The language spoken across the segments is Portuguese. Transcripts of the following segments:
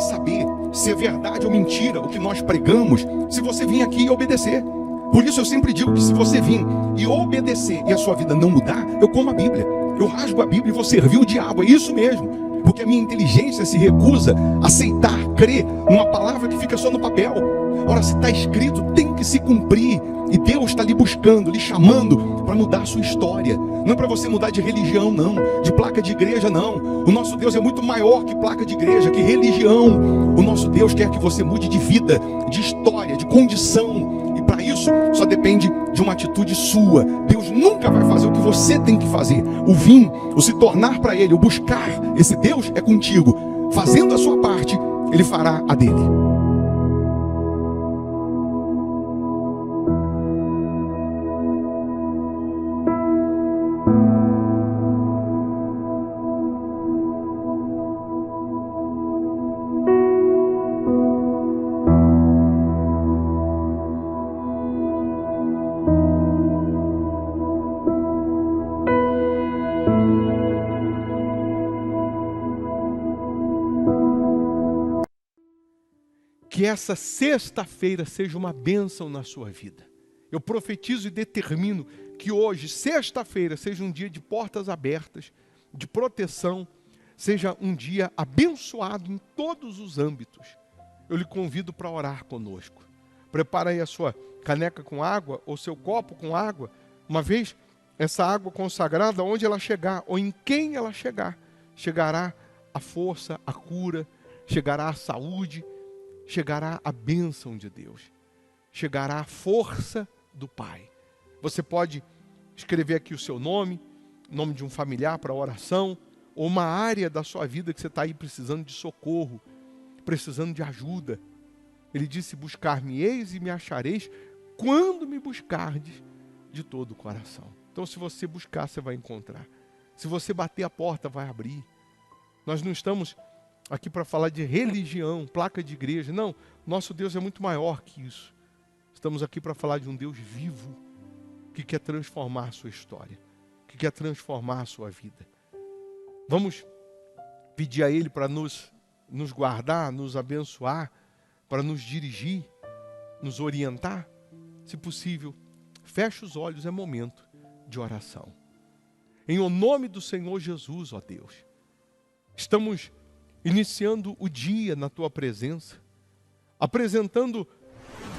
saber se é verdade ou mentira o que nós pregamos se você vir aqui e obedecer. Por isso eu sempre digo que se você vir e obedecer e a sua vida não mudar, eu como a Bíblia. Eu rasgo a Bíblia e vou servir o diabo. É isso mesmo. Porque a minha inteligência se recusa a aceitar, crer numa palavra que fica só no papel. Ora, se está escrito, tem que se cumprir. E Deus está lhe buscando, lhe chamando para mudar a sua história. Não é para você mudar de religião, não. De placa de igreja, não. O nosso Deus é muito maior que placa de igreja, que religião. O nosso Deus quer que você mude de vida, de história, de condição. E para isso, só depende de uma atitude sua. Deus nunca vai fazer o que você tem que fazer. O vir, o se tornar para Ele, o buscar esse Deus é contigo. Fazendo a sua parte, Ele fará a dele. Que essa sexta-feira seja uma bênção na sua vida. Eu profetizo e determino que hoje, sexta-feira, seja um dia de portas abertas, de proteção, seja um dia abençoado em todos os âmbitos. Eu lhe convido para orar conosco. Prepara aí a sua caneca com água, ou seu copo com água. Uma vez essa água consagrada, onde ela chegar, ou em quem ela chegar, chegará a força, a cura, chegará a saúde, chegará a bênção de Deus, chegará a força do Pai. Você pode escrever aqui o seu nome de um familiar para oração, ou uma área da sua vida que você está aí precisando de socorro, precisando de ajuda. Ele disse: buscar-me-eis e me achareis quando me buscardes de todo o coração. Então, se você buscar, você vai encontrar. Se você bater a porta, vai abrir. Nós não estamos aqui para falar de religião, placa de igreja. Não, nosso Deus é muito maior que isso. Estamos aqui para falar de um Deus vivo, que quer transformar a sua história, que quer transformar a sua vida. Vamos pedir a Ele para nos guardar, nos abençoar, para nos dirigir, nos orientar. Se possível, feche os olhos, é momento de oração. Em o nome do Senhor Jesus, ó Deus, estamos iniciando o dia na Tua presença, apresentando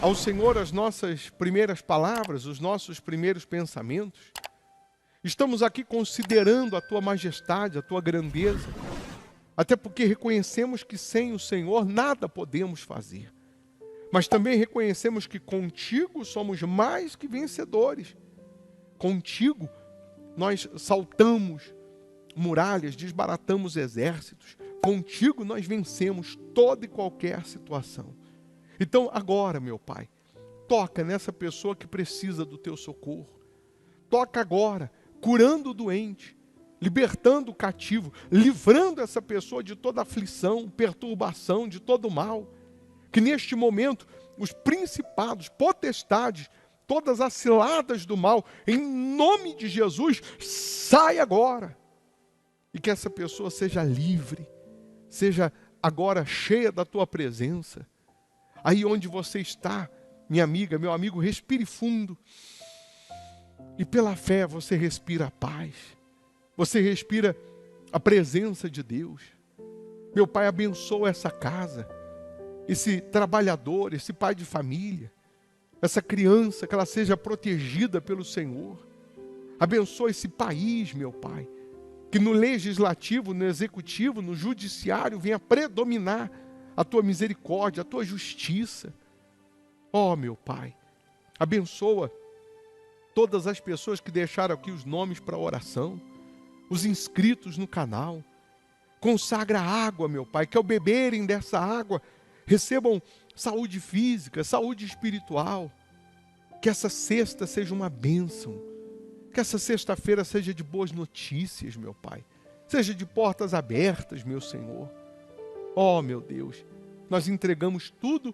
ao Senhor as nossas primeiras palavras, os nossos primeiros pensamentos. Estamos aqui considerando a Tua majestade, a Tua grandeza, até porque reconhecemos que sem o Senhor nada podemos fazer. Mas também reconhecemos que contigo somos mais que vencedores. Contigo nós saltamos muralhas, desbaratamos exércitos. Contigo nós vencemos toda e qualquer situação. Então agora, meu Pai, toca nessa pessoa que precisa do Teu socorro. Toca agora, curando o doente, libertando o cativo, livrando essa pessoa de toda aflição, perturbação, de todo mal. Que neste momento os principados, potestades, todas as ciladas do mal, em nome de Jesus, sai agora. E que essa pessoa seja livre, seja agora cheia da Tua presença. Aí onde você está, minha amiga, meu amigo, respire fundo. E pela fé você respira a paz. Você respira a presença de Deus. Meu Pai, abençoa essa casa, esse trabalhador, esse pai de família, essa criança, que ela seja protegida pelo Senhor. Abençoa esse país, meu Pai, que no legislativo, no executivo, no judiciário venha predominar a Tua misericórdia, a Tua justiça. Ó, meu Pai, abençoa todas as pessoas que deixaram aqui os nomes para oração, os inscritos no canal. Consagra a água, meu Pai, que ao beberem dessa água recebam saúde física, saúde espiritual. Que essa sexta seja uma bênção. Que essa sexta-feira seja de boas notícias, meu Pai. Seja de portas abertas, meu Senhor. Ó, meu Deus, nós entregamos tudo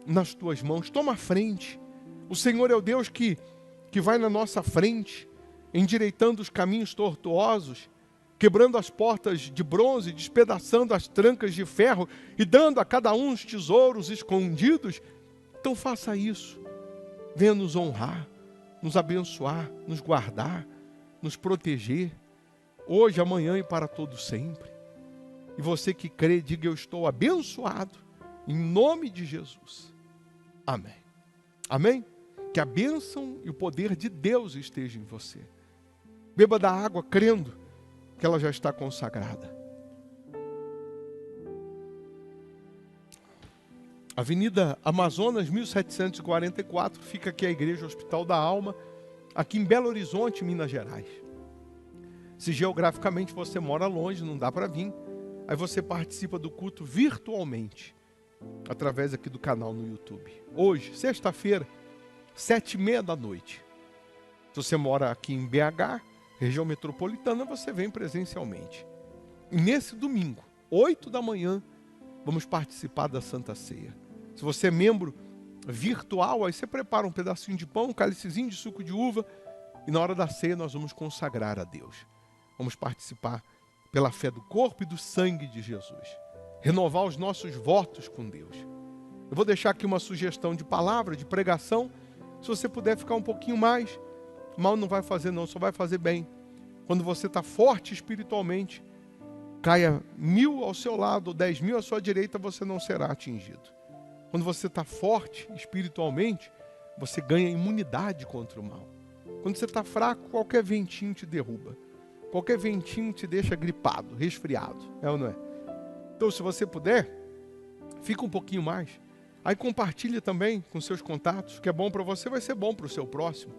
nas Tuas mãos. Toma a frente. O Senhor é o Deus que vai na nossa frente, endireitando os caminhos tortuosos. quebrando as portas de bronze, despedaçando as trancas de ferro e dando a cada um os tesouros escondidos. Então faça isso. Venha nos honrar, nos abençoar, nos guardar, nos proteger, hoje, amanhã e para todo sempre. E você que crê, diga: eu estou abençoado, em nome de Jesus. Amém. Amém? Que a bênção e o poder de Deus esteja em você. Beba da água crendo que ela já está consagrada. Avenida Amazonas, 1744, fica aqui a Igreja Hospital da Alma, aqui em Belo Horizonte, Minas Gerais. Se geograficamente você mora longe, não dá para vir, aí você participa do culto virtualmente, através aqui do canal no YouTube. Hoje, sexta-feira, 7h30 da noite. Se você mora aqui em BH, região metropolitana, você vem presencialmente. E nesse domingo, 8 da manhã, vamos participar da Santa Ceia. Se você é membro virtual, aí você prepara um pedacinho de pão, um cálicezinho de suco de uva, e na hora da ceia nós vamos consagrar a Deus. Vamos participar pela fé do corpo e do sangue de Jesus. Renovar os nossos votos com Deus. Eu vou deixar aqui uma sugestão de palavra, de pregação. Se você puder ficar um pouquinho mais, mal não vai fazer não, só vai fazer bem. Quando você está forte espiritualmente, caia 1.000 ao seu lado ou 10.000 à sua direita, você não será atingido. Quando você está forte espiritualmente, você ganha imunidade contra o mal. Quando você está fraco, qualquer ventinho te derruba. Qualquer ventinho te deixa gripado, resfriado. É ou não é? Então, se você puder, fica um pouquinho mais. Aí compartilhe também com seus contatos. O que é bom para você vai ser bom para o seu próximo.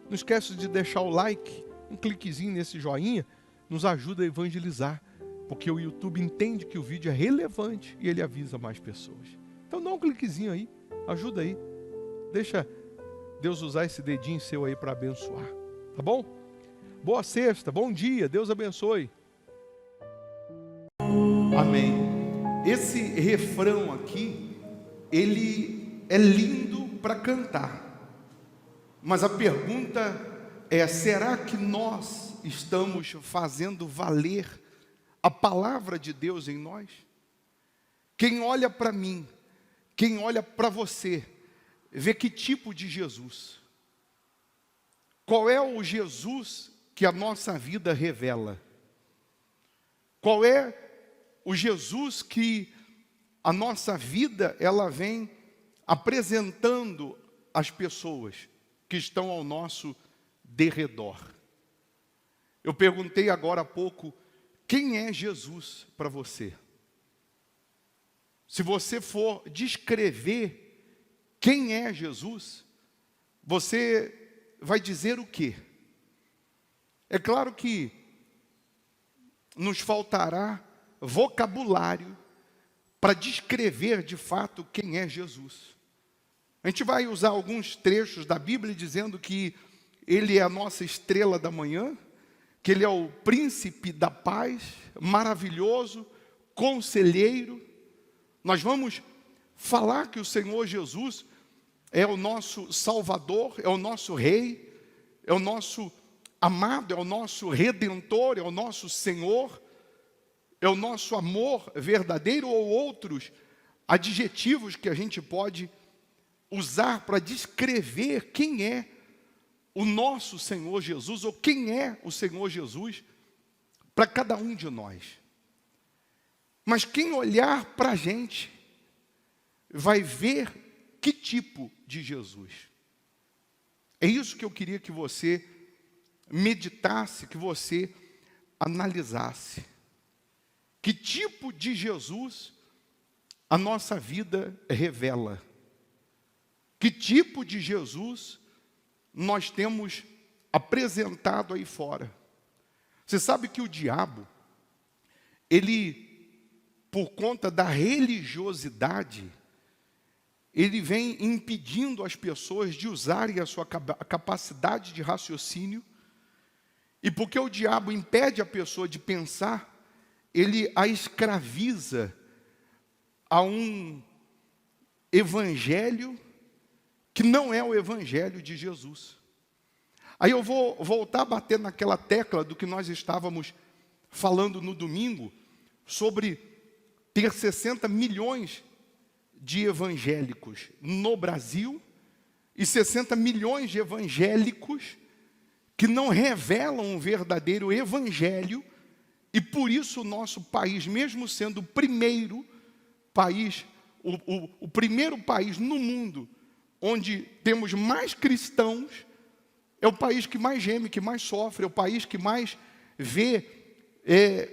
Não esqueça de deixar o like, um cliquezinho nesse joinha, nos ajuda a evangelizar. Porque o YouTube entende que o vídeo é relevante e ele avisa mais pessoas. Então dá um cliquezinho aí, ajuda aí. Deixa Deus usar esse dedinho seu aí para abençoar. Tá bom? Boa sexta, bom dia, Deus abençoe. Amém. Esse refrão aqui, ele é lindo para cantar. Mas a pergunta é: será que nós estamos fazendo valer a palavra de Deus em nós? Quem olha para mim, quem olha para você, vê que tipo de Jesus? Qual é o Jesus que a nossa vida revela? Qual é o Jesus que a nossa vida ela vem apresentando às pessoas que estão ao nosso derredor? Eu perguntei agora há pouco: quem é Jesus para você? Se você for descrever quem é Jesus, você vai dizer o quê? É claro que nos faltará vocabulário para descrever de fato quem é Jesus. A gente vai usar alguns trechos da Bíblia dizendo que Ele é a nossa estrela da manhã, que Ele é o príncipe da paz, maravilhoso, conselheiro. Nós vamos falar que o Senhor Jesus é o nosso Salvador, é o nosso Rei, é o nosso amado, é o nosso Redentor, é o nosso Senhor, é o nosso amor verdadeiro, ou outros adjetivos que a gente pode usar para descrever quem é o nosso Senhor Jesus, ou quem é o Senhor Jesus para cada um de nós. Mas quem olhar para a gente vai ver que tipo de Jesus. É isso que eu queria que você meditasse, que você analisasse. Que tipo de Jesus a nossa vida revela? Que tipo de Jesus nós temos apresentado aí fora? Você sabe que o diabo, ele, por conta da religiosidade, ele vem impedindo as pessoas de usarem a sua capacidade de raciocínio. E porque o diabo impede a pessoa de pensar, ele a escraviza a um evangelho que não é o evangelho de Jesus. Aí eu vou voltar a bater naquela tecla do que nós estávamos falando no domingo sobre ter 60 milhões de evangélicos no Brasil e 60 milhões de evangélicos que não revelam um verdadeiro evangelho, e por isso o nosso país, mesmo sendo o primeiro país, o primeiro país no mundo onde temos mais cristãos, é o país que mais geme, que mais sofre, é o país que mais vê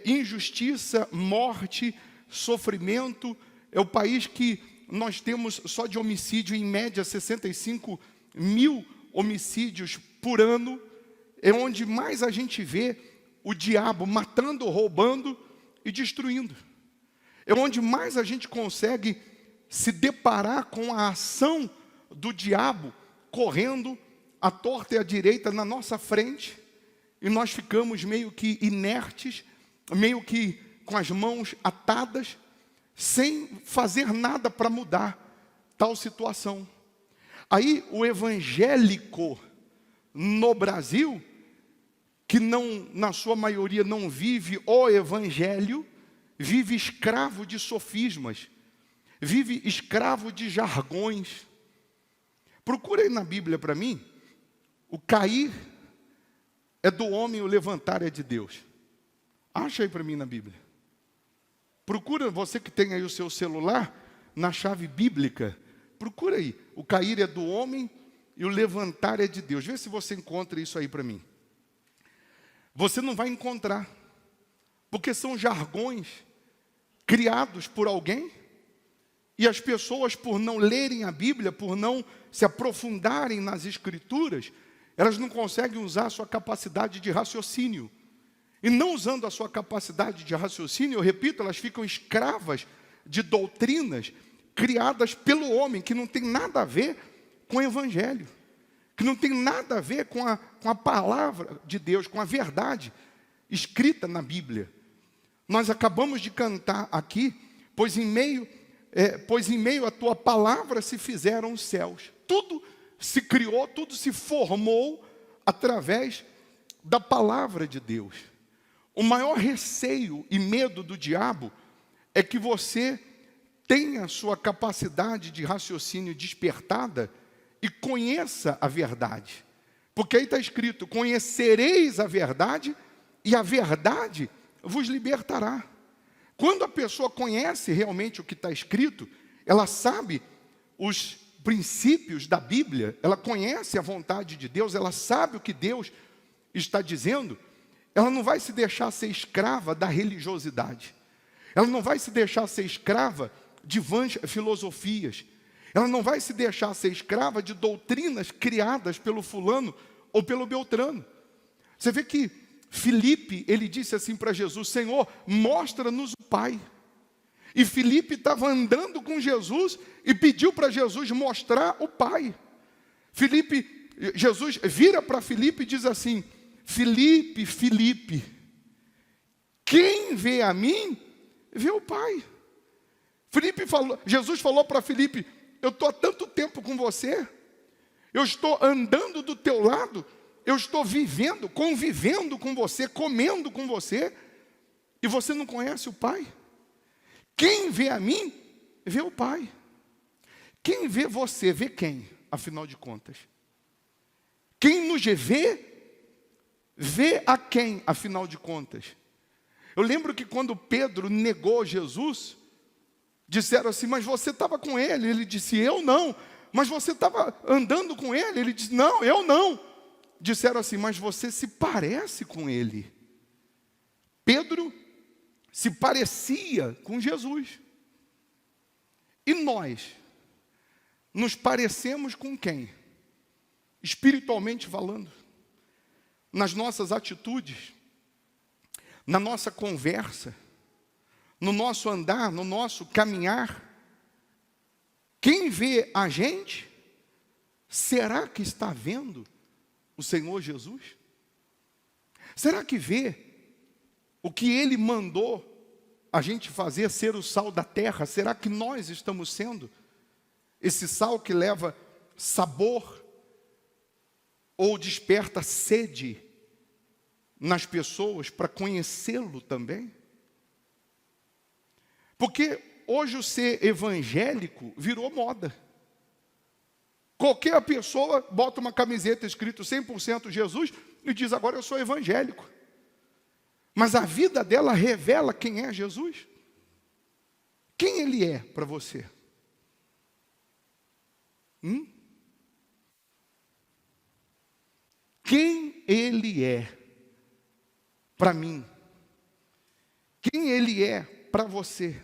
injustiça, morte, sofrimento, é o país que nós temos só de homicídio, em média, 65 mil homicídios por ano, é onde mais a gente vê o diabo matando, roubando e destruindo. É onde mais a gente consegue se deparar com a ação do diabo correndo à torta e à direita na nossa frente, e nós ficamos meio que inertes, meio que com as mãos atadas, sem fazer nada para mudar tal situação. Aí o evangélico no Brasil, que não, na sua maioria não vive o evangelho, vive escravo de sofismas, vive escravo de jargões. Procura aí na Bíblia para mim, o cair é do homem, o levantar é de Deus. Acha aí para mim na Bíblia. Procura, você que tem aí o seu celular, na chave bíblica, procura aí, o cair é do homem e o levantar é de Deus. Vê se você encontra isso aí para mim. Você não vai encontrar, porque são jargões criados por alguém, e as pessoas, por não lerem a Bíblia, por não se aprofundarem nas Escrituras, elas não conseguem usar a sua capacidade de raciocínio. E não usando a sua capacidade de raciocínio, eu repito, elas ficam escravas de doutrinas criadas pelo homem, que não tem nada a ver com o Evangelho, que não tem nada a ver com a palavra de Deus, com a verdade escrita na Bíblia. Nós acabamos de cantar aqui, pois em meio a tua palavra se fizeram os céus. Tudo se criou, tudo se formou através da palavra de Deus. O maior receio e medo do diabo é que você tenha a sua capacidade de raciocínio despertada e conheça a verdade. Porque aí está escrito, conhecereis a verdade e a verdade vos libertará. Quando a pessoa conhece realmente o que está escrito, ela sabe os princípios da Bíblia, ela conhece a vontade de Deus, ela sabe o que Deus está dizendo, ela não vai se deixar ser escrava da religiosidade. Ela não vai se deixar ser escrava de vãs filosofias. Ela não vai se deixar ser escrava de doutrinas criadas pelo fulano ou pelo beltrano. Você vê que Filipe, ele disse assim para Jesus, Senhor, mostra-nos o Pai. E Filipe estava andando com Jesus e pediu para Jesus mostrar o Pai. Jesus vira para Filipe e diz assim, Filipe, Filipe, quem vê a mim, vê o Pai. Jesus falou para Filipe, eu estou há tanto tempo com você, eu estou andando do teu lado, eu estou vivendo, convivendo com você, comendo com você, e você não conhece o Pai? Quem vê a mim, vê o Pai. Quem vê você, vê quem, afinal de contas? Quem nos vê, vê a quem, afinal de contas? Eu lembro que quando Pedro negou Jesus, disseram assim, mas você estava com ele. Ele disse, eu não. Mas você estava andando com ele? Ele disse, não, eu não. Disseram assim, mas você se parece com ele. Pedro se parecia com Jesus. E nós nos parecemos com quem? Espiritualmente falando. Nas nossas atitudes, na nossa conversa, no nosso andar, no nosso caminhar. Quem vê a gente, será que está vendo o Senhor Jesus? Será que vê o que Ele mandou a gente fazer, ser o sal da terra? Será que nós estamos sendo esse sal que leva sabor ou desperta sede nas pessoas para conhecê-lo também? Porque hoje o ser evangélico virou moda. Qualquer pessoa bota uma camiseta escrito 100% Jesus e diz, agora eu sou evangélico. Mas a vida dela revela quem é Jesus. Quem ele é para você? Quem ele é para mim? Quem ele é para você?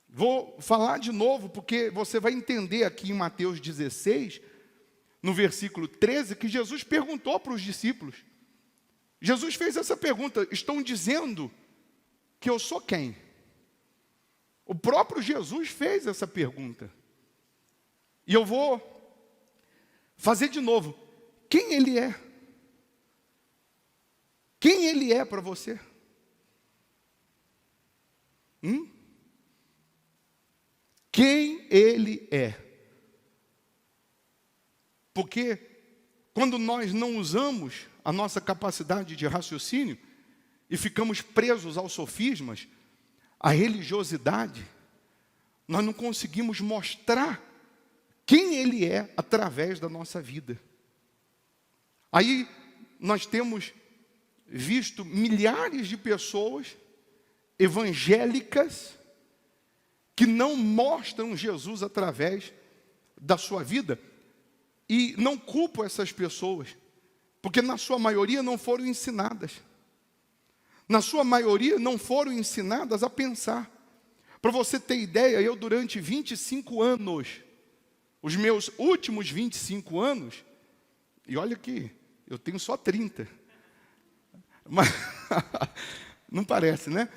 Vou falar de novo, porque você vai entender aqui em Mateus 16, no versículo 13, que Jesus perguntou para os discípulos. Jesus fez essa pergunta: estão dizendo que eu sou quem? O próprio Jesus fez essa pergunta. E eu vou fazer de novo. Quem ele é? Quem ele é para você? Quem ele é? Porque quando nós não usamos a nossa capacidade de raciocínio e ficamos presos aos sofismas, à religiosidade, nós não conseguimos mostrar quem ele é através da nossa vida. Aí nós temos visto milhares de pessoas evangélicas que não mostram Jesus através da sua vida. E não culpo essas pessoas, porque na sua maioria não foram ensinadas. Na sua maioria não foram ensinadas a pensar. Para você ter ideia, eu durante 25 anos, os meus últimos 25 anos, e olha que eu tenho só 30, mas, não parece, né?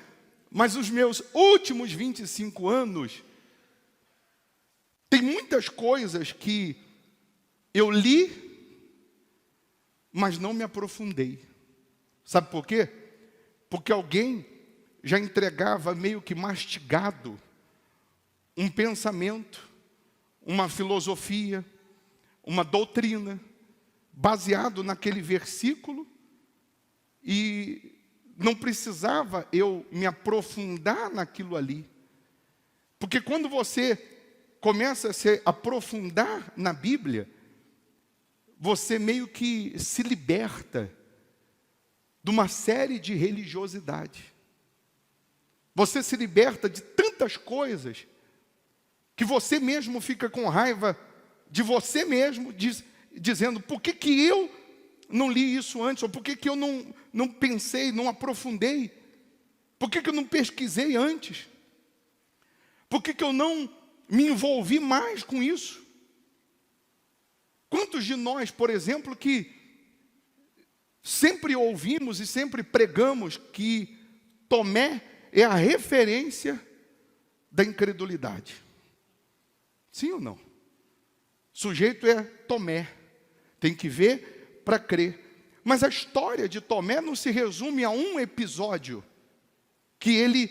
Mas os meus últimos 25 anos, tem muitas coisas que eu li, mas não me aprofundei. Sabe por quê? Porque alguém já entregava meio que mastigado um pensamento, uma filosofia, uma doutrina, baseado naquele versículo, e não precisava eu me aprofundar naquilo ali. Porque quando você começa a se aprofundar na Bíblia, você meio que se liberta de uma série de religiosidade. Você se liberta de tantas coisas que você mesmo fica com raiva de você mesmo, dizendo, por que eu não li isso antes? Ou por que eu não pensei, não aprofundei? Por que eu não pesquisei antes? Por que eu não me envolvi mais com isso? Quantos de nós, por exemplo, que sempre ouvimos e sempre pregamos que Tomé é a referência da incredulidade? Sim ou não? O sujeito é Tomé. Tem que ver para crer. Mas a história de Tomé não se resume a um episódio, que ele,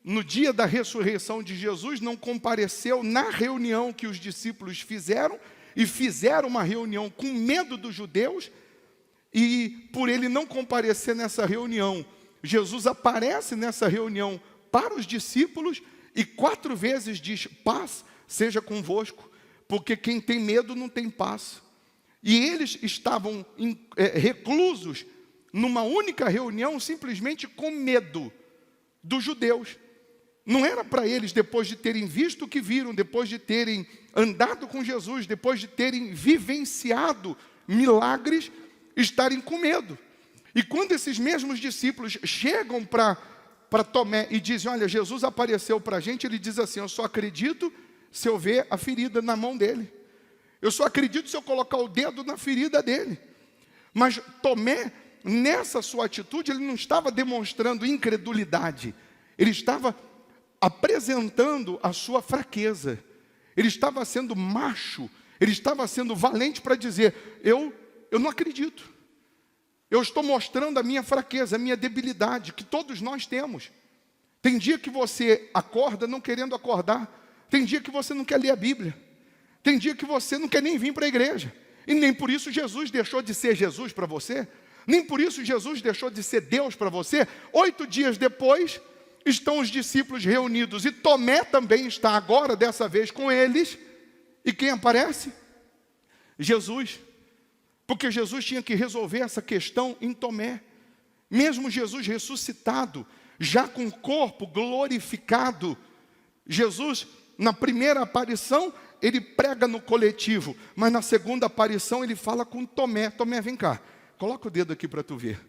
no dia da ressurreição de Jesus, não compareceu na reunião que os discípulos fizeram, e fizeram uma reunião com medo dos judeus, e por ele não comparecer nessa reunião, Jesus aparece nessa reunião para os discípulos, e 4 vezes diz, paz seja convosco, porque quem tem medo não tem paz. E eles estavam reclusos numa única reunião, simplesmente com medo dos judeus. Não era para eles, depois de terem visto o que viram, depois de terem andado com Jesus, depois de terem vivenciado milagres, estarem com medo. E quando esses mesmos discípulos chegam para Tomé e dizem, olha, Jesus apareceu para a gente, ele diz assim, eu só acredito se eu ver a ferida na mão dele. Eu só acredito se eu colocar o dedo na ferida dele. Mas Tomé, nessa sua atitude, ele não estava demonstrando incredulidade. Ele estava apresentando a sua fraqueza. Ele estava sendo macho. Ele estava sendo valente para dizer, eu não acredito. Eu estou mostrando a minha fraqueza, a minha debilidade, que todos nós temos. Tem dia que você acorda não querendo acordar. Tem dia que você não quer ler a Bíblia. Tem dia que você não quer nem vir para a igreja. E nem por isso Jesus deixou de ser Jesus para você. Nem por isso Jesus deixou de ser Deus para você. 8 dias depois, estão os discípulos reunidos. E Tomé também está agora, dessa vez, com eles. E quem aparece? Jesus. Porque Jesus tinha que resolver essa questão em Tomé. Mesmo Jesus ressuscitado, já com o corpo glorificado, Jesus, na primeira aparição, ele prega no coletivo, mas na segunda aparição ele fala com Tomé. Tomé, vem cá, coloca o dedo aqui para tu ver.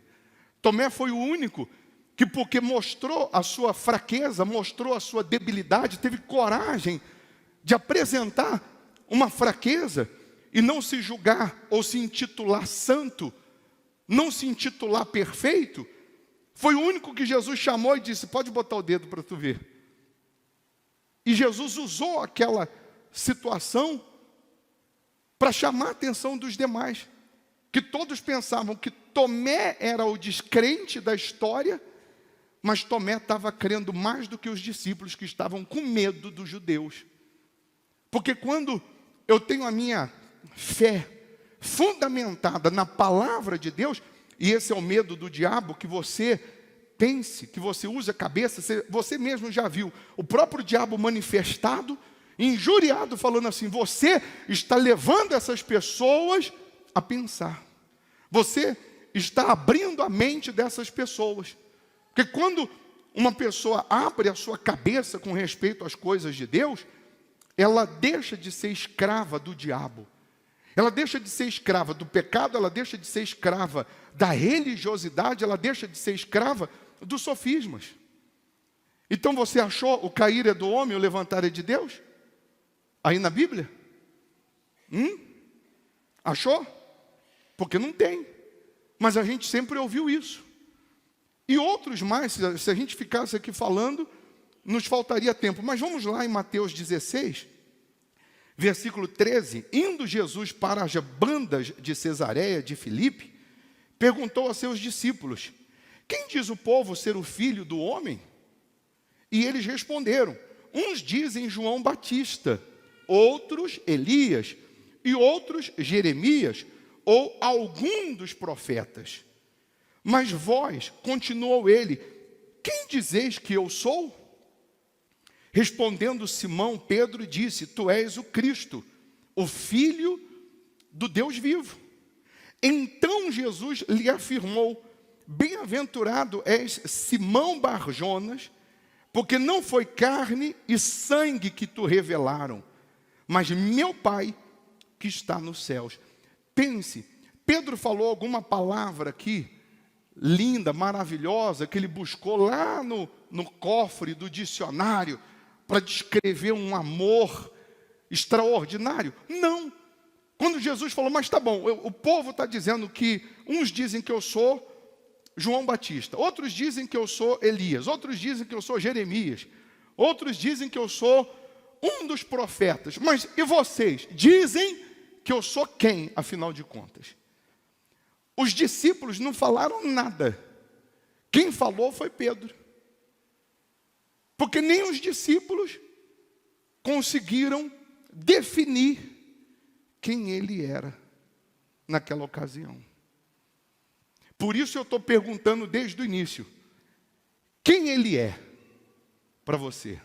Tomé foi o único que, porque mostrou a sua fraqueza, mostrou a sua debilidade, teve coragem de apresentar uma fraqueza e não se julgar ou se intitular santo, não se intitular perfeito. Foi o único que Jesus chamou e disse, pode botar o dedo para tu ver. E Jesus usou aquela situação para chamar a atenção dos demais, que todos pensavam que Tomé era o descrente da história, mas Tomé estava crendo mais do que os discípulos que estavam com medo dos judeus. Porque quando eu tenho a minha fé fundamentada na palavra de Deus, e esse é o medo do diabo, que você pense, que você use a cabeça, você mesmo já viu o próprio diabo manifestado, injuriado, falando assim, você está levando essas pessoas a pensar. Você está abrindo a mente dessas pessoas. Porque quando uma pessoa abre a sua cabeça com respeito às coisas de Deus, ela deixa de ser escrava do diabo. Ela deixa de ser escrava do pecado, ela deixa de ser escrava da religiosidade, ela deixa de ser escrava dos sofismas. Então você achou o cair é do homem, o levantar é de Deus? Aí na Bíblia? Achou? Porque não tem. Mas a gente sempre ouviu isso. E outros mais, se a gente ficasse aqui falando, nos faltaria tempo. Mas vamos lá em Mateus 16, versículo 13. Indo Jesus para as bandas de Cesareia de Filipe, perguntou a seus discípulos, quem diz o povo ser o filho do homem? E eles responderam, uns dizem João Batista, outros Elias, e outros Jeremias, ou algum dos profetas. Mas vós, continuou ele, quem dizeis que eu sou? Respondendo Simão, Pedro disse, tu és o Cristo, o Filho do Deus vivo. Então Jesus lhe afirmou, bem-aventurado és Simão Barjonas, porque não foi carne e sangue que te revelaram, mas meu Pai que está nos céus. Pense, Pedro falou alguma palavra aqui, linda, maravilhosa, que ele buscou lá no cofre do dicionário, para descrever um amor extraordinário? Não. Quando Jesus falou, mas tá bom, o povo está dizendo que uns dizem que eu sou João Batista, outros dizem que eu sou Elias, outros dizem que eu sou Jeremias, outros dizem que eu sou um dos profetas, mas e vocês? Dizem que eu sou quem, afinal de contas? Os discípulos não falaram nada. Quem falou foi Pedro. Porque nem os discípulos conseguiram definir quem ele era naquela ocasião. Por isso eu estou perguntando desde o início, quem ele é para você?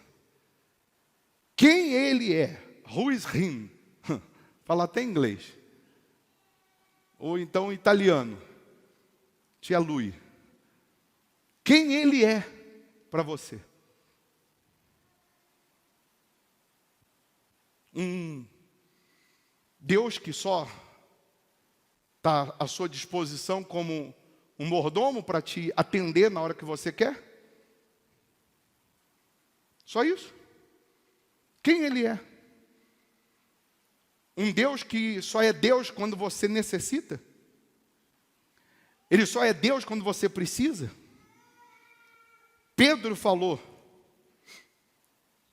Quem ele é? Who is him? Fala até inglês. Ou então italiano. Tia Lui. Quem ele é para você? Deus que só está à sua disposição como um mordomo para te atender na hora que você quer? Só isso? Quem ele é? Um Deus que só é Deus quando você necessita? Ele só é Deus quando você precisa? Pedro falou,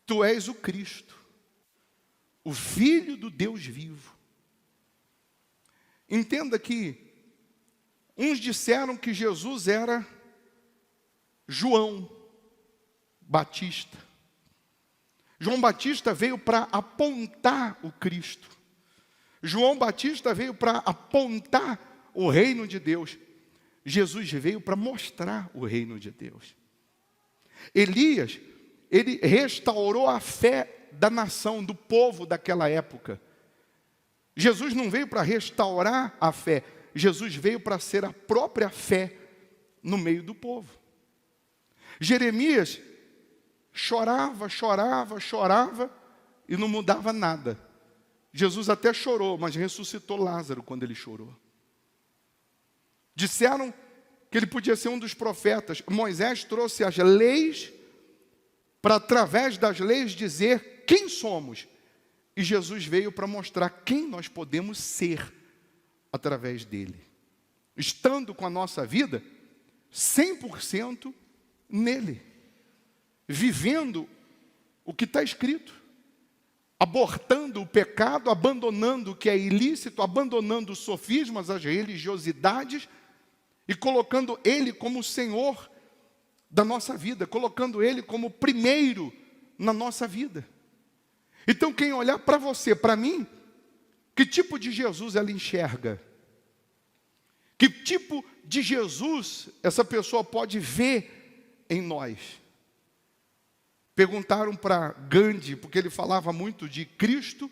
tu és o Cristo, o Filho do Deus vivo. Entenda que uns disseram que Jesus era João Batista. João Batista veio para apontar o Cristo. João Batista veio para apontar o reino de Deus. Jesus veio para mostrar o reino de Deus. Elias, ele restaurou a fé da nação, do povo daquela época. Jesus não veio para restaurar a fé, Jesus veio para ser a própria fé no meio do povo. Jeremias chorava e não mudava nada. Jesus até chorou, mas ressuscitou Lázaro quando ele chorou. Disseram que ele podia ser um dos profetas. Moisés trouxe as leis para, através das leis, dizer quem somos. E Jesus veio para mostrar quem nós podemos ser através dele. Estando com a nossa vida 100% nele. Vivendo o que está escrito. Abortando o pecado, abandonando o que é ilícito, abandonando os sofismas, as religiosidades, e colocando Ele como Senhor da nossa vida, colocando Ele como primeiro na nossa vida. Então, quem olhar para você, para mim, que tipo de Jesus ela enxerga? Que tipo de Jesus essa pessoa pode ver em nós? Perguntaram para Gandhi, porque ele falava muito de Cristo,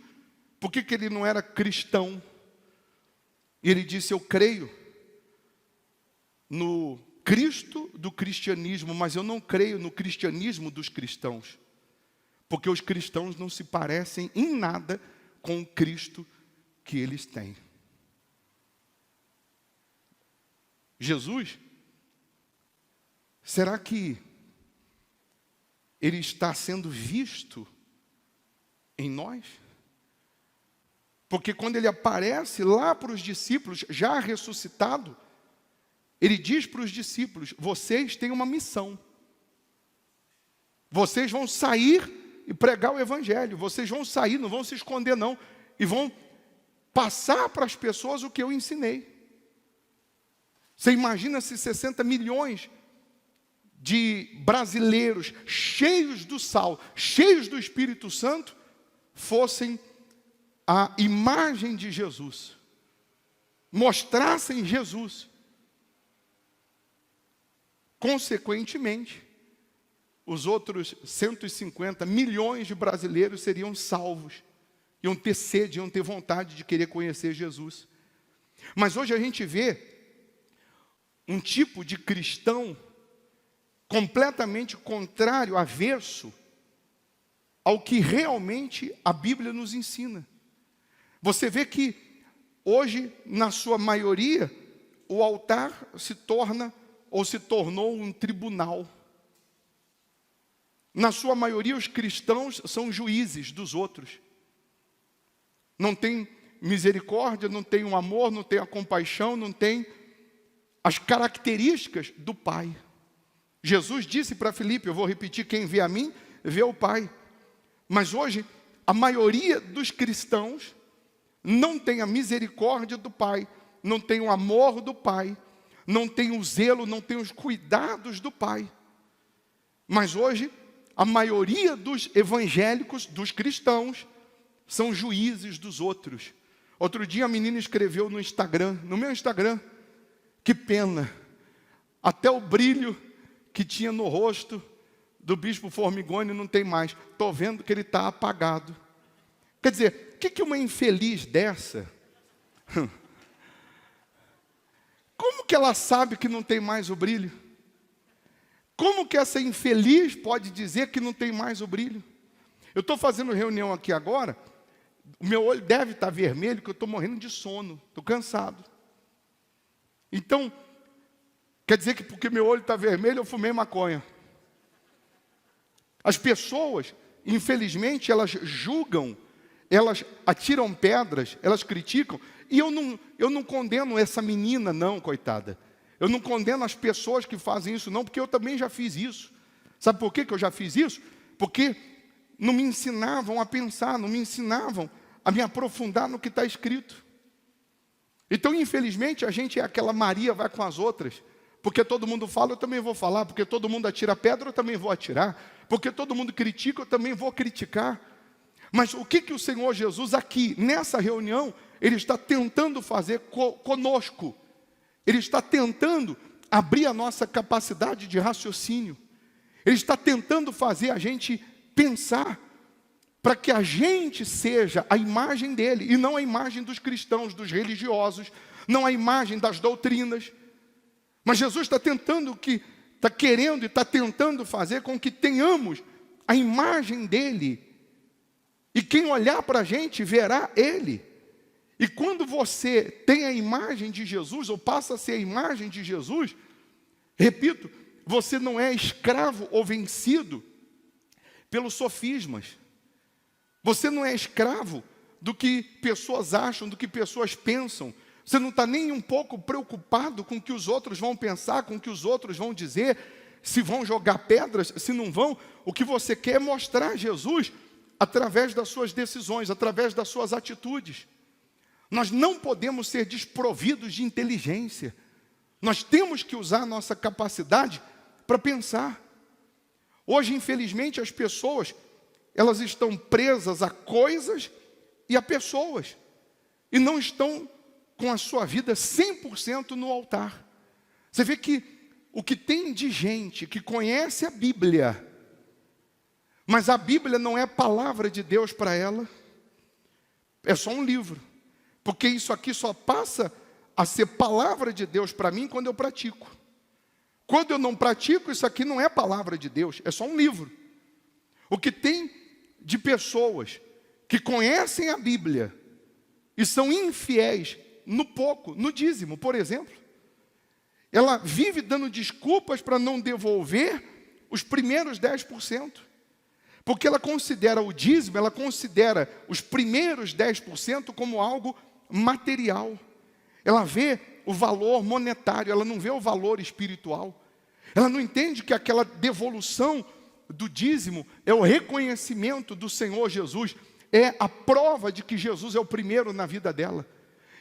por que ele não era cristão? E ele disse, eu creio no Cristo do cristianismo, mas eu não creio no cristianismo dos cristãos. Porque os cristãos não se parecem em nada com o Cristo que eles têm. Jesus, será que Ele está sendo visto em nós? Porque quando Ele aparece lá para os discípulos, já ressuscitado, Ele diz para os discípulos, vocês têm uma missão. Vocês vão sair e pregar o Evangelho. Vocês vão sair, não vão se esconder não. E vão passar para as pessoas o que eu ensinei. Você imagina se 60 milhões de brasileiros cheios do sal, cheios do Espírito Santo, fossem a imagem de Jesus. Mostrassem Jesus. Consequentemente, os outros 150 milhões de brasileiros seriam salvos. Iam ter sede, iam ter vontade de querer conhecer Jesus. Mas hoje a gente vê um tipo de cristão completamente contrário, avesso ao que realmente a Bíblia nos ensina. Você vê que hoje, na sua maioria, o altar se torna ou se tornou um tribunal. Na sua maioria, os cristãos são juízes dos outros. Não tem misericórdia, não tem o amor, não tem a compaixão, não tem as características do Pai. Jesus disse para Filipe, eu vou repetir, quem vê a mim, vê o Pai. Mas hoje, a maioria dos cristãos não tem a misericórdia do Pai, não tem o amor do Pai, não tem o zelo, não tem os cuidados do Pai. Mas hoje, a maioria dos evangélicos, dos cristãos, são juízes dos outros. Outro dia a menina escreveu no Instagram, no meu Instagram, que pena, até o brilho que tinha no rosto do bispo Formigoni não tem mais. Estou vendo que ele está apagado. Quer dizer, o que uma infeliz dessa... Como que ela sabe que não tem mais o brilho? Como que essa infeliz pode dizer que não tem mais o brilho? Eu estou fazendo reunião aqui agora, o meu olho deve estar vermelho, porque eu estou morrendo de sono, estou cansado. Então, quer dizer que porque meu olho está vermelho, eu fumei maconha. As pessoas, infelizmente, elas julgam, elas atiram pedras, elas criticam, e eu não condeno essa menina não, coitada. Eu não condeno as pessoas que fazem isso não, porque eu também já fiz isso. Sabe por que eu já fiz isso? Porque não me ensinavam a pensar, não me ensinavam a me aprofundar no que está escrito. Então, infelizmente, a gente é aquela Maria vai com as outras, Porque todo mundo fala, eu também vou falar. Porque todo mundo atira pedra, eu também vou atirar. Porque todo mundo critica, eu também vou criticar. Mas o que o Senhor Jesus aqui, nessa reunião, Ele está tentando fazer conosco? Ele está tentando abrir a nossa capacidade de raciocínio. Ele está tentando fazer a gente pensar, para que a gente seja a imagem dele, e não a imagem dos cristãos, dos religiosos, não a imagem das doutrinas. Mas Jesus está querendo e está tentando fazer com que tenhamos a imagem dele. E quem olhar para a gente verá ele. E quando você tem a imagem de Jesus, ou passa a ser a imagem de Jesus, repito, você não é escravo ou vencido pelos sofismas. Você não é escravo do que pessoas acham, do que pessoas pensam. Você não está nem um pouco preocupado com o que os outros vão pensar, com o que os outros vão dizer, se vão jogar pedras, se não vão. O que você quer é mostrar Jesus através das suas decisões, através das suas atitudes. Nós não podemos ser desprovidos de inteligência. Nós temos que usar a nossa capacidade para pensar. Hoje, infelizmente, as pessoas, elas estão presas a coisas e a pessoas, e não estão com a sua vida 100% no altar. Você vê que o que tem de gente que conhece a Bíblia, mas a Bíblia não é palavra de Deus para ela, é só um livro, porque isso aqui só passa a ser palavra de Deus para mim quando eu pratico. Quando eu não pratico, isso aqui não é palavra de Deus, é só um livro. O que tem de pessoas que conhecem a Bíblia e são infiéis no pouco, no dízimo, por exemplo. Ela vive dando desculpas para não devolver os primeiros 10%. Porque ela considera o dízimo, ela considera os primeiros 10% como algo material. Ela vê o valor monetário, ela não vê o valor espiritual. Ela não entende que aquela devolução do dízimo é o reconhecimento do Senhor Jesus, é a prova de que Jesus é o primeiro na vida dela.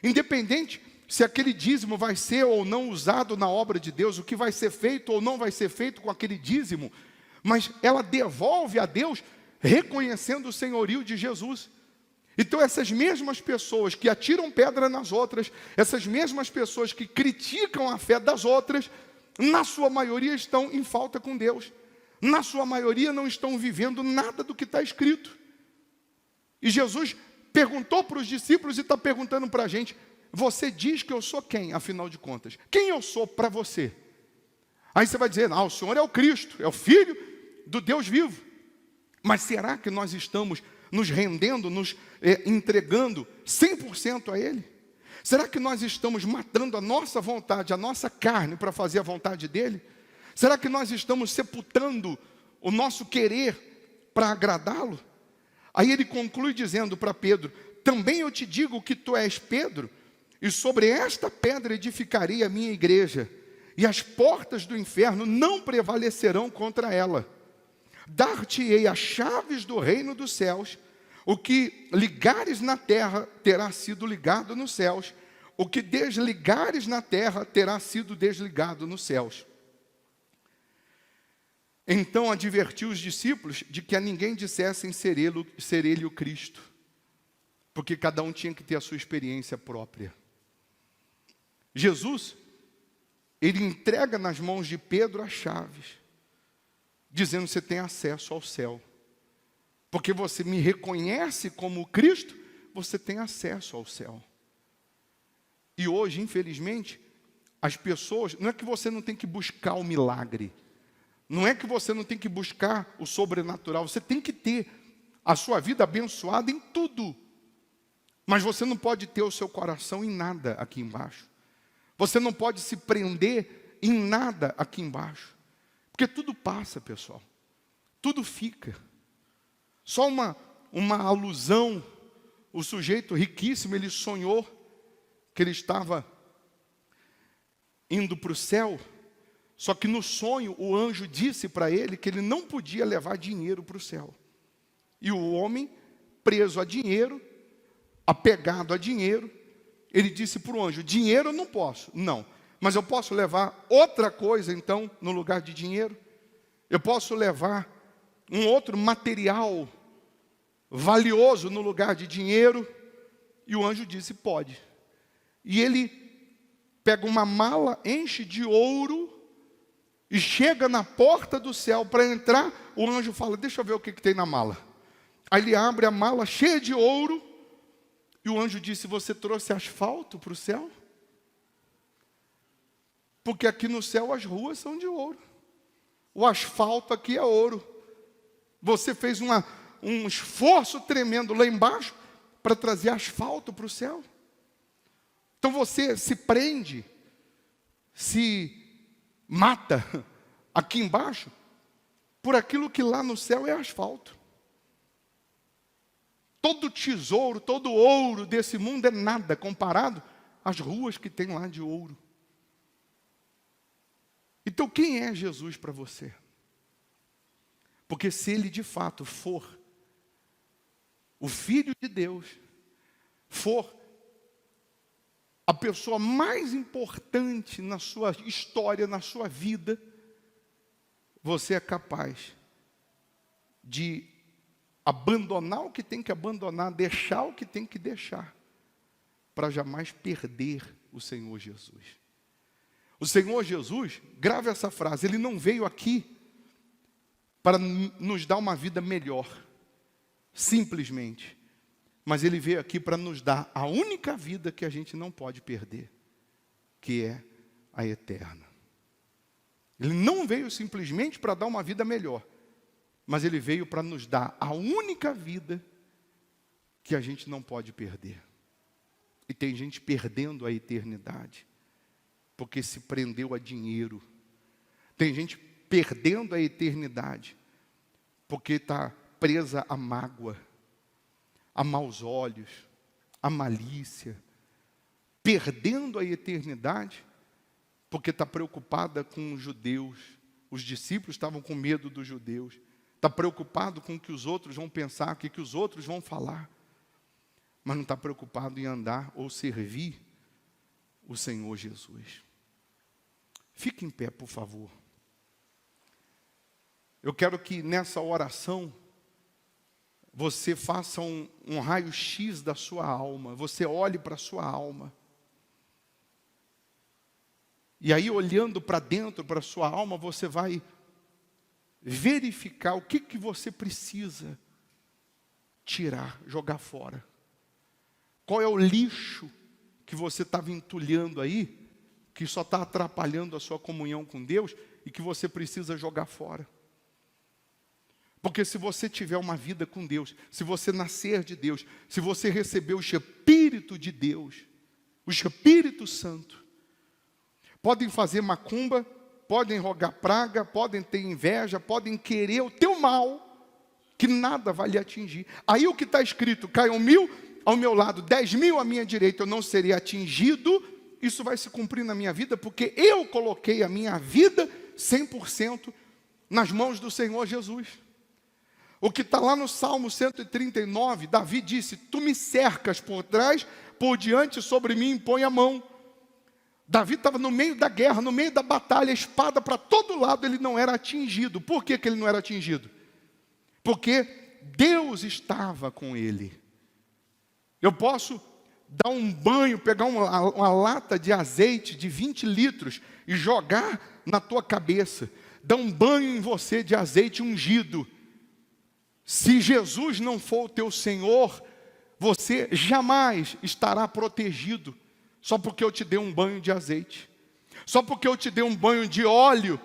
Independente se aquele dízimo vai ser ou não usado na obra de Deus, o que vai ser feito ou não vai ser feito com aquele dízimo, mas ela devolve a Deus reconhecendo o senhorio de Jesus. Então essas mesmas pessoas que atiram pedra nas outras, essas mesmas pessoas que criticam a fé das outras, na sua maioria estão em falta com Deus. Na sua maioria não estão vivendo nada do que está escrito. E Jesus perguntou para os discípulos e está perguntando para a gente: você diz que eu sou quem, afinal de contas? Quem eu sou para você? Aí você vai dizer: o Senhor é o Cristo, é o Filho do Deus vivo. Mas será que nós estamos nos rendendo, nos entregando 100% a Ele? Será que nós estamos matando a nossa vontade, a nossa carne, para fazer a vontade dEle? Será que nós estamos sepultando o nosso querer para agradá-lo? Aí ele conclui dizendo para Pedro: também eu te digo que tu és Pedro, e sobre esta pedra edificarei a minha igreja, e as portas do inferno não prevalecerão contra ela. Dar-te-ei as chaves do reino dos céus. O que ligares na terra terá sido ligado nos céus, o que desligares na terra terá sido desligado nos céus. Então advertiu os discípulos de que a ninguém dissessem ser ele o Cristo, porque cada um tinha que ter a sua experiência própria. Jesus, ele entrega nas mãos de Pedro as chaves, dizendo: você tem acesso ao céu. Porque você me reconhece como Cristo, você tem acesso ao céu. E hoje, infelizmente, as pessoas, não é que você não tem que buscar o milagre, não é que você não tem que buscar o sobrenatural, você tem que ter a sua vida abençoada em tudo. Mas você não pode ter o seu coração em nada aqui embaixo. Você não pode se prender em nada aqui embaixo. Porque tudo passa, pessoal. Tudo fica. Só uma alusão, o sujeito riquíssimo, ele sonhou que ele estava indo para o céu, só que no sonho o anjo disse para ele que ele não podia levar dinheiro para o céu. E o homem, preso a dinheiro, apegado a dinheiro, ele disse para o anjo: dinheiro eu não posso, não, Mas eu posso levar outra coisa, então, no lugar de dinheiro? Eu posso levar um outro material valioso no lugar de dinheiro? E o anjo disse, pode. E ele pega uma mala, enche de ouro, e chega na porta do céu para entrar. O anjo fala, deixa eu ver o que tem na mala. Aí ele abre a mala cheia de ouro, e o anjo disse, você trouxe asfalto para o céu? Porque aqui no céu as ruas são de ouro. O asfalto aqui é ouro. Você fez um esforço tremendo lá embaixo para trazer asfalto para o céu. Então você se prende, se mata aqui embaixo por aquilo que lá no céu é asfalto. Todo tesouro, todo ouro desse mundo é nada comparado às ruas que tem lá de ouro. Então quem é Jesus para você? Porque se ele de fato for o Filho de Deus, for a pessoa mais importante na sua história, na sua vida, você é capaz de abandonar o que tem que abandonar, deixar o que tem que deixar, para jamais perder o Senhor Jesus. O Senhor Jesus, grave essa frase, ele não veio aqui para nos dar uma vida melhor, simplesmente. Mas ele veio aqui para nos dar a única vida que a gente não pode perder, que é a eterna. Ele não veio simplesmente para dar uma vida melhor, mas ele veio para nos dar a única vida que a gente não pode perder. E tem gente perdendo a eternidade, porque se prendeu a dinheiro. Tem gente perdendo a eternidade, porque está presa à mágoa, a maus olhos, a malícia, perdendo a eternidade, porque está preocupada com os judeus. Os discípulos estavam com medo dos judeus. Está preocupado com o que os outros vão pensar, o que os outros vão falar. Mas não está preocupado em andar ou servir o Senhor Jesus. Fique em pé, por favor. Eu quero que nessa oração você faça um raio-x da sua alma. Você olhe para a sua alma. E aí, olhando para dentro, para a sua alma, você vai verificar o que você precisa tirar, jogar fora. Qual é o lixo que você estava entulhando aí, que só está atrapalhando a sua comunhão com Deus e que você precisa jogar fora. Porque se você tiver uma vida com Deus, se você nascer de Deus, se você receber o Espírito de Deus, o Espírito Santo, podem fazer macumba, podem rogar praga, podem ter inveja, podem querer o teu mal, que nada vai lhe atingir. Aí o que está escrito, caiam 1000 ao meu lado, 10.000 à minha direita, eu não serei atingido. Isso vai se cumprir na minha vida, porque eu coloquei a minha vida 100% nas mãos do Senhor Jesus. O que está lá no Salmo 139, Davi disse, tu me cercas por trás, por diante, sobre mim impõe a mão. Davi estava no meio da guerra, no meio da batalha, espada para todo lado, ele não era atingido. Por que ele não era atingido? Porque Deus estava com ele. Eu posso dar um banho, pegar uma lata de azeite de 20 litros e jogar na tua cabeça. Dar um banho em você de azeite ungido. Se Jesus não for o teu Senhor, você jamais estará protegido. Só porque eu te dei um banho de azeite. Só porque eu te dei um banho de óleo,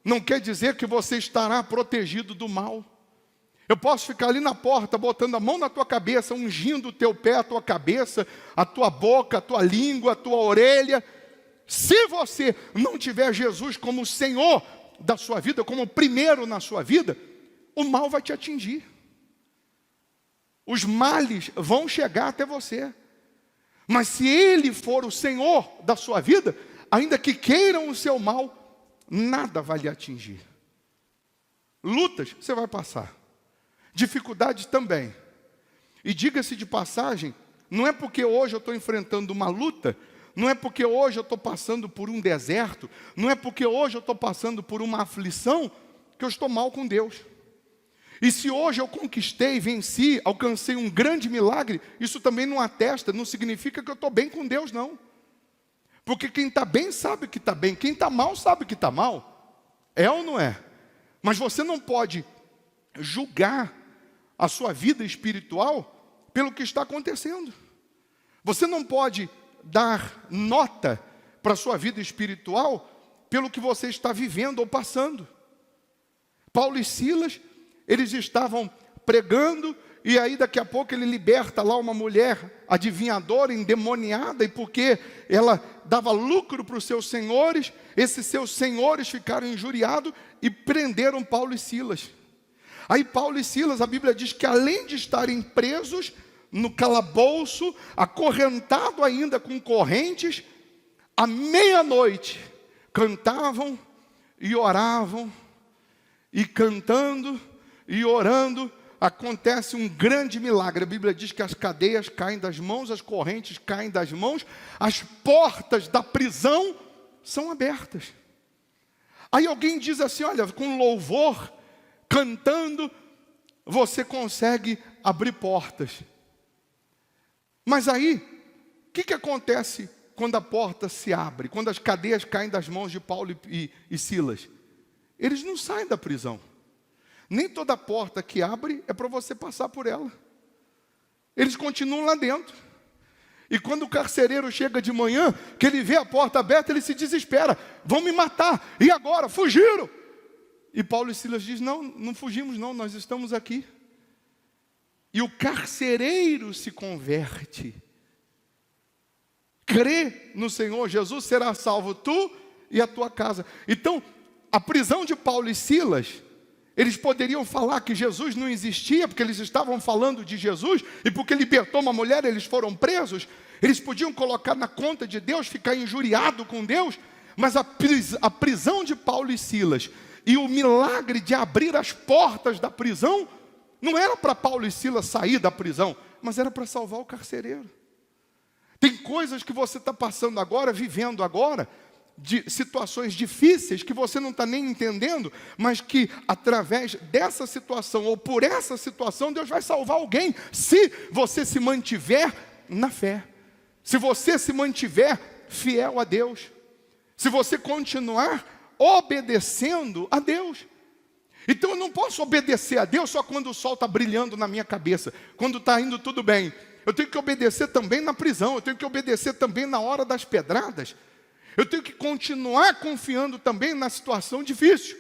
não quer dizer que você estará protegido do mal. Eu posso ficar ali na porta, botando a mão na tua cabeça, ungindo o teu pé, a tua cabeça, a tua boca, a tua língua, a tua orelha. Se você não tiver Jesus como o Senhor da sua vida, como o primeiro na sua vida, o mal vai te atingir. Os males vão chegar até você. Mas se Ele for o Senhor da sua vida, ainda que queiram o seu mal, nada vai lhe atingir. Lutas você vai passar. Dificuldades também. E diga-se de passagem, não é porque hoje eu estou enfrentando uma luta, não é porque hoje eu estou passando por um deserto, não é porque hoje eu estou passando por uma aflição, que eu estou mal com Deus. E se hoje eu conquistei, venci, alcancei um grande milagre, isso também não atesta, não significa que eu estou bem com Deus, não. Porque quem está bem sabe que está bem, quem está mal sabe que está mal. É ou não é? Mas você não pode julgar a sua vida espiritual pelo que está acontecendo. Você não pode dar nota para a sua vida espiritual pelo que você está vivendo ou passando. Paulo e Silas, eles estavam pregando, e aí daqui a pouco ele liberta lá uma mulher adivinhadora, endemoniada, e porque ela dava lucro para os seus senhores, esses seus senhores ficaram injuriados e prenderam Paulo e Silas. Aí Paulo e Silas, a Bíblia diz que além de estarem presos no calabouço, acorrentado ainda com correntes, à meia-noite cantavam e oravam, e cantando e orando, acontece um grande milagre. A Bíblia diz que as cadeias caem das mãos, as correntes caem das mãos, as portas da prisão são abertas. Aí alguém diz assim, olha, com louvor, cantando, você consegue abrir portas. Mas aí, o que acontece quando a porta se abre? Quando as cadeias caem das mãos de Paulo e Silas? Eles não saem da prisão. Nem toda porta que abre é para você passar por ela. Eles continuam lá dentro. E quando o carcereiro chega de manhã, que ele vê a porta aberta, ele se desespera. Vão me matar. E agora? Fugiram. E Paulo e Silas dizem, não, não fugimos não, nós estamos aqui. E o carcereiro se converte. Crê no Senhor Jesus, será salvo tu e a tua casa. Então, a prisão de Paulo e Silas, eles poderiam falar que Jesus não existia, porque eles estavam falando de Jesus, e porque libertou uma mulher, eles foram presos. Eles podiam colocar na conta de Deus, ficar injuriado com Deus, mas a prisão de Paulo e Silas, e o milagre de abrir as portas da prisão, não era para Paulo e Silas sair da prisão, mas era para salvar o carcereiro. Tem coisas que você está passando agora, vivendo agora, de situações difíceis que você não está nem entendendo, mas que através dessa situação, ou por essa situação, Deus vai salvar alguém, se você se mantiver na fé, se você se mantiver fiel a Deus, se você continuar obedecendo a Deus. Então eu não posso obedecer a Deus só quando o sol está brilhando na minha cabeça, quando está indo tudo bem. Eu tenho que obedecer também na prisão, eu tenho que obedecer também na hora das pedradas. Eu tenho que continuar confiando também na situação difícil.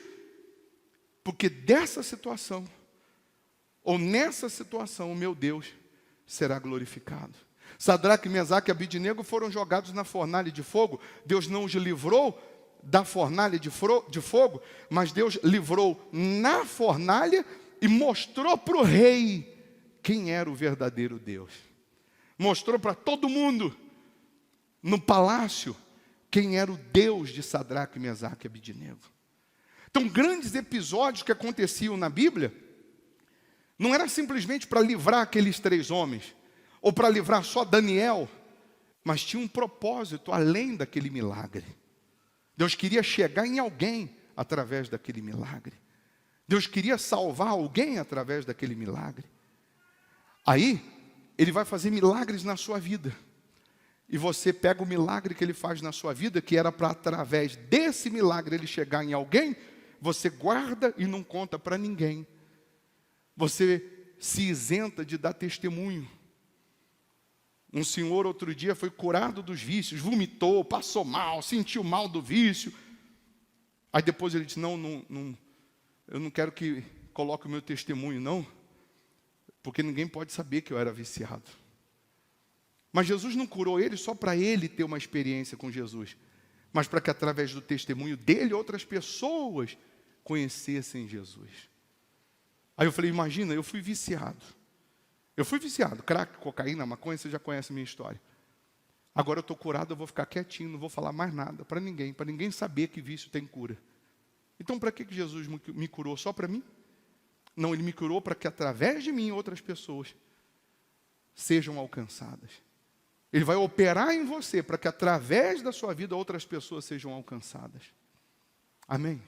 Porque dessa situação, ou nessa situação, o meu Deus será glorificado. Sadraque, Mesaque e Abidnego foram jogados na fornalha de fogo. Deus não os livrou da fornalha de fogo, mas Deus livrou na fornalha e mostrou para o rei quem era o verdadeiro Deus. Mostrou para todo mundo no palácio quem era o Deus de Sadraque, Mesaque e Abidnego. Então, grandes episódios que aconteciam na Bíblia, não era simplesmente para livrar aqueles 3 homens, ou para livrar só Daniel, mas tinha um propósito além daquele milagre. Deus queria chegar em alguém através daquele milagre. Deus queria salvar alguém através daquele milagre. Aí, Ele vai fazer milagres na sua vida. E você pega o milagre que Ele faz na sua vida, que era para através desse milagre Ele chegar em alguém, você guarda e não conta para ninguém. Você se isenta de dar testemunho. Um senhor outro dia foi curado dos vícios, vomitou, passou mal, sentiu mal do vício. Aí depois ele disse, não, eu não quero que coloque o meu testemunho, não, porque ninguém pode saber que eu era viciado. Mas Jesus não curou ele só para ele ter uma experiência com Jesus, mas para que através do testemunho dele, outras pessoas conhecessem Jesus. Aí eu falei, imagina, eu fui viciado, crack, cocaína, maconha, você já conhece a minha história. Agora eu estou curado, eu vou ficar quietinho, não vou falar mais nada para ninguém saber que vício tem cura. Então para que Jesus me curou? Só para mim? Não, Ele me curou para que através de mim outras pessoas sejam alcançadas. Ele vai operar em você para que através da sua vida outras pessoas sejam alcançadas. Amém?